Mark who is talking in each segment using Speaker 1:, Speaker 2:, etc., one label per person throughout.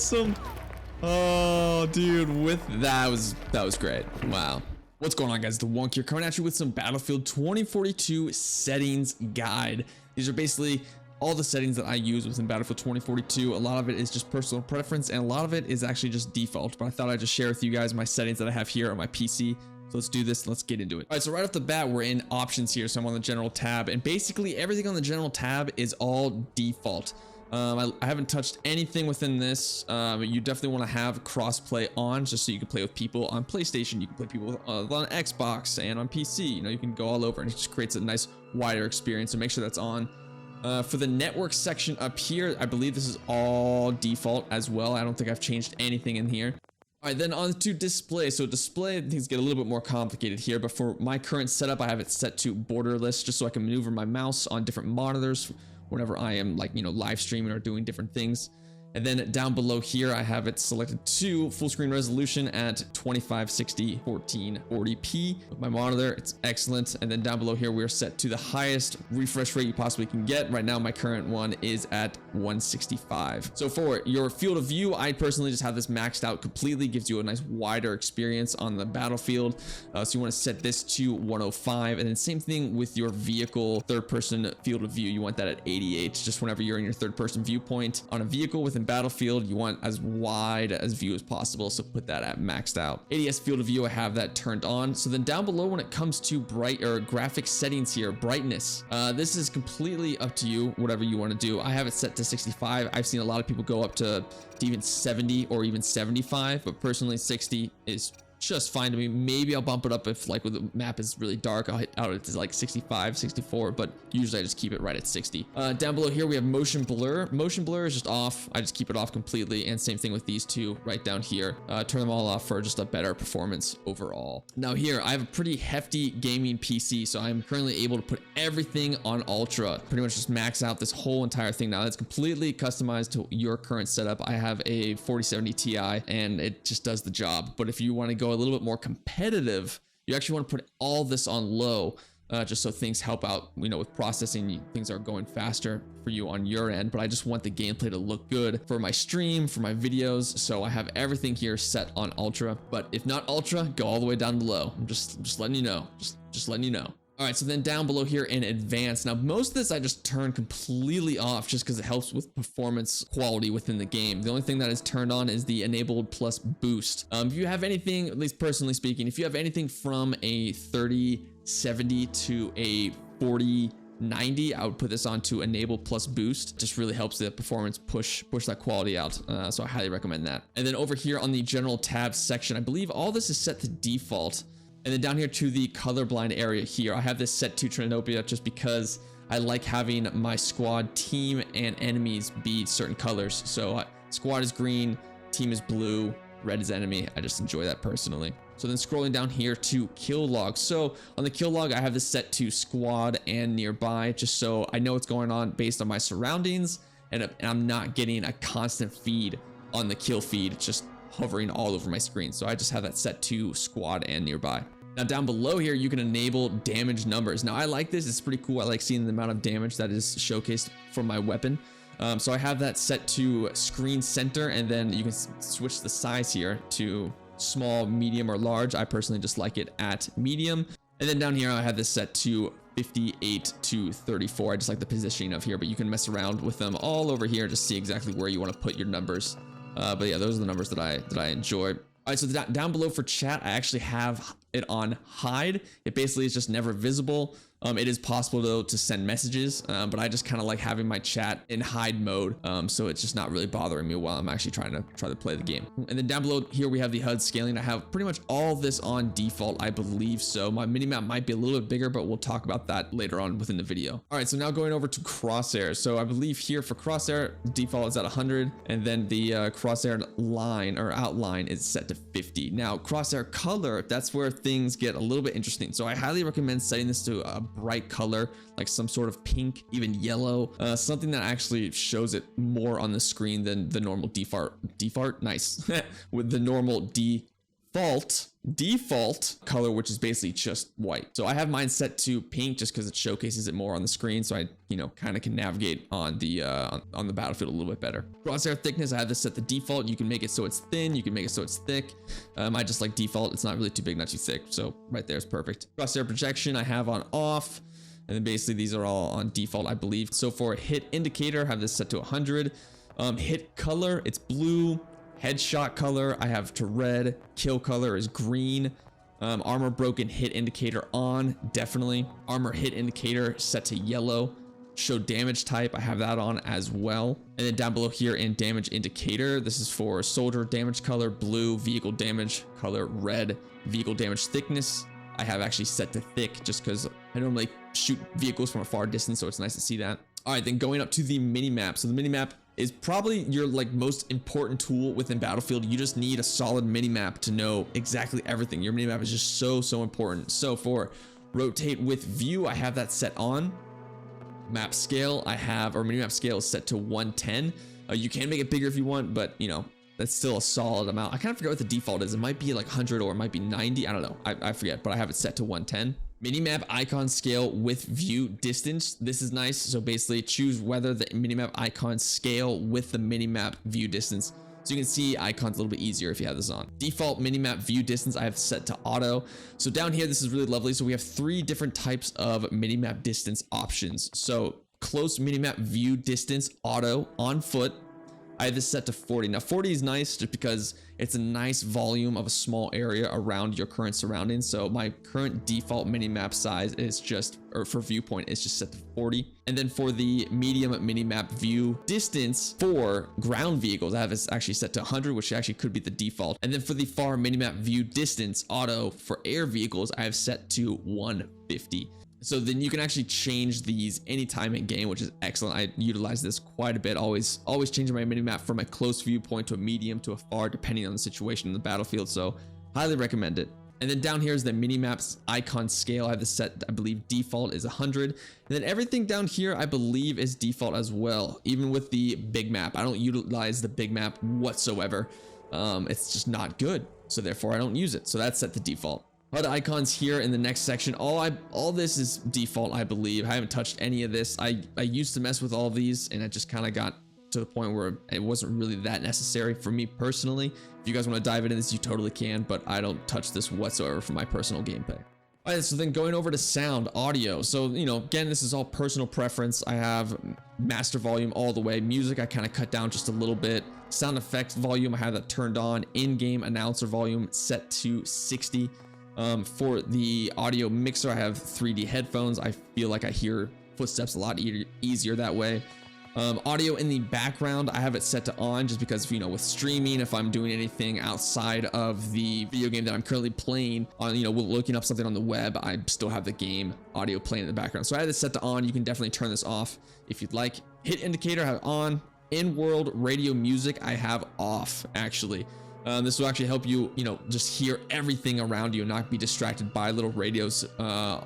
Speaker 1: awesome. Oh, dude, that was great. Wow. What's going on, guys? Thewunk here, coming at you with some Battlefield 2042 settings guide. These are basically all the settings that I use within Battlefield 2042. A lot of it is just personal preference, and a lot of it is actually just default. But I thought I'd just share with you guys my settings that I have here on my PC. So let's do this. Let's get into it. All right, so right off the bat, we're in options here. So I'm on the general tab, and basically everything on the general tab is all default. I haven't touched anything within this. You definitely want to have crossplay on, just so you can play with people on PlayStation. You can play people on Xbox and on PC. You know, you can go all over, and it just creates a nice wider experience. So make sure that's on. For the network section up here, I believe this is all default as well. I don't think I've changed anything in here. All right, then on to display. So display, things get a little bit more complicated here, but for my current setup, I have it set to borderless, just so I can maneuver my mouse on different monitors whenever I am, like, you know, live streaming or doing different things. And then down below here, I have it selected to full screen resolution at 2560 1440p. With my monitor, it's excellent. And then down below here, we're set to the highest refresh rate you possibly can get. Right now, my current one is at 165. So for your field of view, I personally just have this maxed out completely. Gives you a nice wider experience on the battlefield. So you want to set this to 105. And then same thing with your vehicle third person field of view. You want that at 88. Just whenever you're in your third person viewpoint on a vehicle with Battlefield, you want as wide as view as possible, so put that at maxed out. ADS field of view, I have that turned on. So then down below, when it comes to graphic settings here, brightness, this is completely up to you, whatever you want to do. I have it set to 65. I've seen a lot of people go up to even 70 or even 75, but personally 60 is just fine to me. Maybe I'll bump it up if, like, when the map is really dark, I'll hit out to like 65, 64, but usually I just keep it right at 60. Down below here, we have motion blur. Motion blur is just off. I just keep it off completely, and same thing with these two right down here. Turn them all off for just a better performance overall. Now here, I have a pretty hefty gaming PC, so I'm currently able to put everything on ultra, pretty much just max out this whole entire thing. Now that's completely customized to your current setup. I have a 4070 Ti, and it just does the job. But if you want to go a little bit more competitive, you actually want to put all this on low, just so things help out, you know, with processing. Things are going faster for you on your end, but I just want the gameplay to look good for my stream, for my videos. So I have everything here set on ultra, but if not ultra, go all the way down to low. I'm just letting you know, just letting you know. All right, so then down below here in advanced, now most of this I just turn completely off just because it helps with performance quality within the game. The only thing that is turned on is the enabled plus boost. If you have anything, at least personally speaking, if you have anything from a 3070 to a 4090, I would put this on to enable plus boost. Just really helps the performance push that quality out. So I highly recommend that. And then over here on the general tab section, I believe all this is set to default. And then down here to the colorblind area here, I have this set to Trinopia just because I like having my squad, team, and enemies be certain colors. So squad is green, team is blue, red is enemy. I just enjoy that personally. So then scrolling down here to kill log. So on the kill log, I have this set to squad and nearby, just so I know what's going on based on my surroundings, and I'm not getting a constant feed on the kill feed. It's just hovering all over my screen. So I just have that set to squad and nearby. Now down below here, you can enable damage numbers. Now I like this, it's pretty cool. I like seeing the amount of damage that is showcased from my weapon. So I have that set to screen center, and then you can switch the size here to small, medium, or large. I personally just like it at medium. And then down here, I have this set to 58 to 34. I just like the positioning of here, but you can mess around with them all over here to see exactly where you want to put your numbers. But yeah, those are the numbers that I enjoy. All right, so down below for chat, I actually have it on hide. It basically is just never visible. It is possible though to send messages, but I just kind of like having my chat in hide mode, so it's just not really bothering me while I'm actually trying to play the game. And then down below here we have the HUD scaling. I have pretty much all this on default, I believe so. My minimap might be a little bit bigger, but we'll talk about that later on within the video. All right, so now going over to crosshair. So I believe here for crosshair, default is at 100, and then the crosshair line or outline is set to 50. Now crosshair color, that's where things get a little bit interesting. So I highly recommend setting this to a bright color, like some sort of pink, even yellow, something that actually shows it more on the screen than the normal default. Nice. With the normal default color, which is basically just white. So I have mine set to pink just because it showcases it more on the screen, so I kind of can navigate on the battlefield a little bit better. Crosshair thickness, I have this set to default. You can make it so it's thin, you can make it so it's thick. I just like default. It's not really too big, not too thick, so right there is perfect. Crosshair projection I have on off, and then basically these are all on default, I believe. So for hit indicator, I have this set to 100. Hit color, it's blue. Headshot color, I have to red. Kill color is green. Armor broken hit indicator on, definitely. Armor hit indicator set to yellow. Show damage type, I have that on as well. And then down below here in damage indicator, this is for soldier damage color, blue, vehicle damage color, red, vehicle damage thickness. I have actually set to thick just because I normally shoot vehicles from a far distance, so it's nice to see that. All right, then going up to the mini map. So the mini map is probably your most important tool within Battlefield. You just need a solid mini map to know exactly everything. Your mini map is just so important. So for rotate with view, I have that set on. Map scale mini map scale is set to 110. You can make it bigger if you want, but that's still a solid amount. I kind of forget what the default is. It might be like 100 or it might be 90. I don't know. I forget, but I have it set to 110. Minimap icon scale with view distance. This is nice. So basically choose whether the minimap icons scale with the minimap view distance. So you can see icons a little bit easier if you have this on. Default minimap view distance I have set to auto. So down here, this is really lovely. So we have 3 different types of minimap distance options. So close minimap view distance auto on foot. I have this set to 40. Now 40 is nice just because it's a nice volume of a small area around your current surroundings. So my current default minimap size is for viewpoint, is just set to 40. And then for the medium minimap view distance for ground vehicles, I have this actually set to 100, which actually could be the default. And then for the far minimap view distance auto for air vehicles, I have set to 150. So then you can actually change these anytime in game, which is excellent. I utilize this quite a bit, always changing my minimap from a close viewpoint to a medium to a far, depending on the situation in the battlefield. So highly recommend it. And then down here is the minimap's icon scale. I have this set, I believe default is 100. And then everything down here, I believe is default as well. Even with the big map, I don't utilize the big map whatsoever. It's just not good. So therefore I don't use it. So that's set to default. HUD icons here in the next section. All this is default, I believe. I haven't touched any of this. I used to mess with all of these, and it just kind of got to the point where it wasn't really that necessary for me personally. If you guys want to dive into this, you totally can, but I don't touch this whatsoever for my personal gameplay. All right, so then going over to sound, audio. So, again, this is all personal preference. I have master volume all the way. Music, I kind of cut down just a little bit. Sound effects volume, I have that turned on. In-game announcer volume set to 60. For the audio mixer, I have 3D headphones. I feel like I hear footsteps a lot easier that way. Audio in the background, I have it set to on just because, with streaming, if I'm doing anything outside of the video game that I'm currently playing on, looking up something on the web, I still have the game audio playing in the background. So I have this set to on. You can definitely turn this off if you'd like. Hit indicator, I have on. In-world radio music, I have off, actually. This will actually help you, just hear everything around you and not be distracted by little radios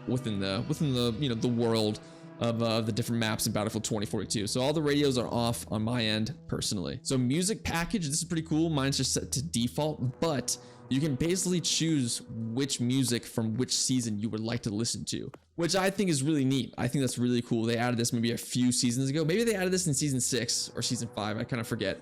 Speaker 1: within the world of the different maps in Battlefield 2042. So all the radios are off on my end personally. So music package, this is pretty cool. Mine's just set to default, but you can basically choose which music from which season you would like to listen to, which I think is really neat. I think that's really cool. They added this maybe a few seasons ago. Maybe they added this in season 6 or season 5. I kind of forget.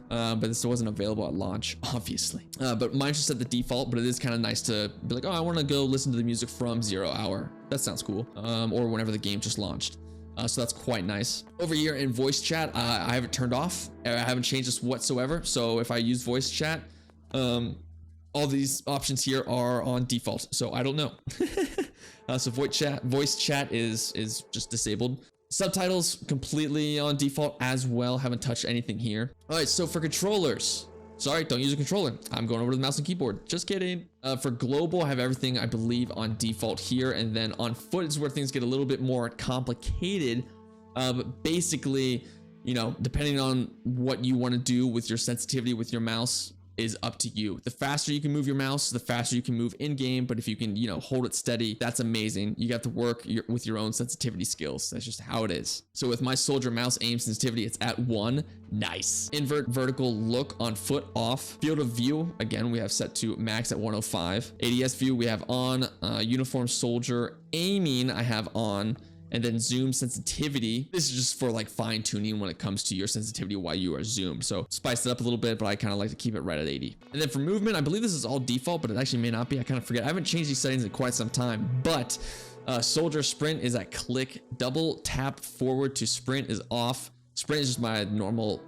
Speaker 1: But this wasn't available at launch, obviously. But mine's just at the default, but it is kind of nice to be like, oh, I want to go listen to the music from 0 hour. That sounds cool. Or whenever the game just launched. So that's quite nice. Over here in voice chat, I have it turned off. I haven't changed this whatsoever. So if I use voice chat, all these options here are on default, so I don't know. So voice chat is just disabled. Subtitles completely on default as well. Haven't touched anything here. All right, so for controllers, sorry, don't use a controller. I'm going over to the mouse and keyboard. Just kidding. For global, I have everything, I believe, on default here, and then on foot is where things get a little bit more complicated. But basically, depending on what you want to do with your sensitivity with your mouse, is up to you. The faster you can move your mouse, the faster you can move in game. But if you can, you know, hold it steady, that's amazing. You got to work with your own sensitivity skills. That's just how it is. So with my soldier mouse aim sensitivity, it's at 1. Nice. Invert vertical look on foot off. Field of view, again, we have set to max at 105. ADS view we have on. Uniform soldier aiming I have on. And then zoom sensitivity. This is just for like fine tuning when it comes to your sensitivity while you are zoomed. So spice it up a little bit, but I kind of like to keep it right at 80. And then for movement, I believe this is all default, but it actually may not be. I kind of forget. I haven't changed these settings in quite some time, but soldier sprint is at click. Double tap forward to sprint is off. Sprint is just my normal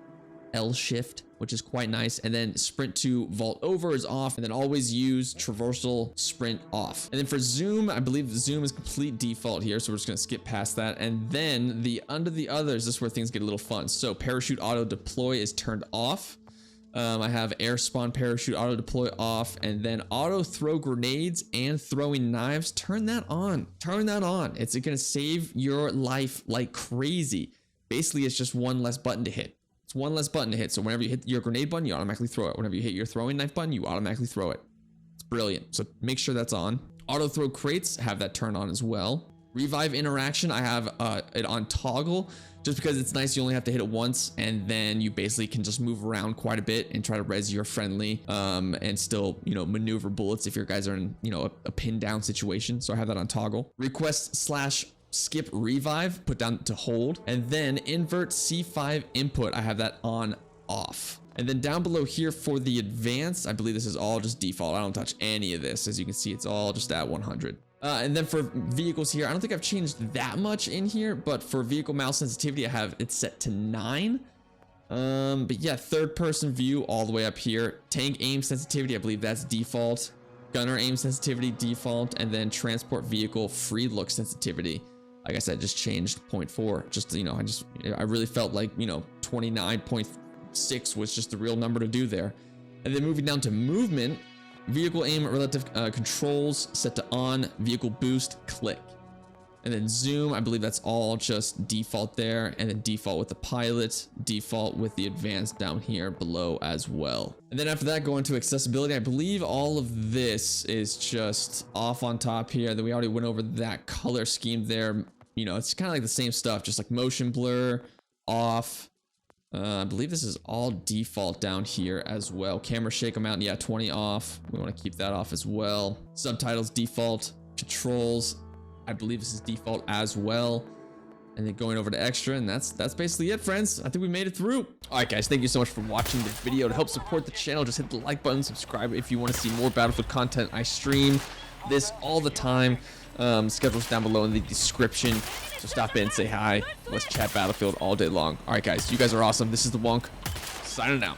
Speaker 1: L shift, which is quite nice. And then sprint to vault over is off, and then always use traversal sprint off. And then for zoom, I believe the zoom is complete default here, so we're just gonna skip past that. And then the under the others, this is where things get a little fun. So parachute auto deploy is turned off. I have air spawn parachute auto deploy off, and then auto throw grenades and throwing knives, turn that on. Turn that on. It's gonna save your life like crazy. Basically, it's just one less button to hit. It's one less button to hit. So whenever you hit your grenade button, you automatically throw it. Whenever you hit your throwing knife button, you automatically throw it. It's brilliant. So make sure that's on. Auto throw crates, have that turned on as well. Revive interaction, I have it on toggle, just because it's nice. You only have to hit it once, and then you basically can just move around quite a bit and try to res your friendly, and still, you know, maneuver bullets if your guys are in, you know, a pin down situation. So I have that on toggle. Request / skip revive, put down to hold, and then invert C5 input, I have that on off. And then down below here for the advanced, I believe this is all just default. I don't touch any of this. As you can see, it's all just at 100. And then for vehicles here, I don't think I've changed that much in here, but for vehicle mouse sensitivity, I have it set to 9. But yeah, third person view all the way up here. Tank aim sensitivity, I believe that's default. Gunner aim sensitivity default, and then transport vehicle free look sensitivity, like I said, just changed 0.4. Just, you know, I really felt like, you know, 29.6 was just the real number to do there. And then moving down to movement, vehicle aim relative controls set to on, vehicle boost, click. And then zoom, I believe that's all just default there, and then default with the pilot, default with the advanced down here below as well. And then after that, go into accessibility. I believe all of this is just off on top here. Then we already went over that color scheme there. You know, it's kind of like the same stuff, just like motion blur off. I believe this is all default down here as well. Camera shake amount, yeah, 20 off. We want to keep that off as well. Subtitles default. Controls, I believe this is default as well. And then going over to extra, and that's basically it, friends. I think we made it through. All right, guys, thank you so much for watching the video. To help support the channel, just hit the like button, subscribe if you want to see more Battlefield content. I stream this all the time. Schedule's down below in the description. So stop in, say hi. Let's chat Battlefield all day long. All right, guys, you guys are awesome. This is Thewunk, signing out.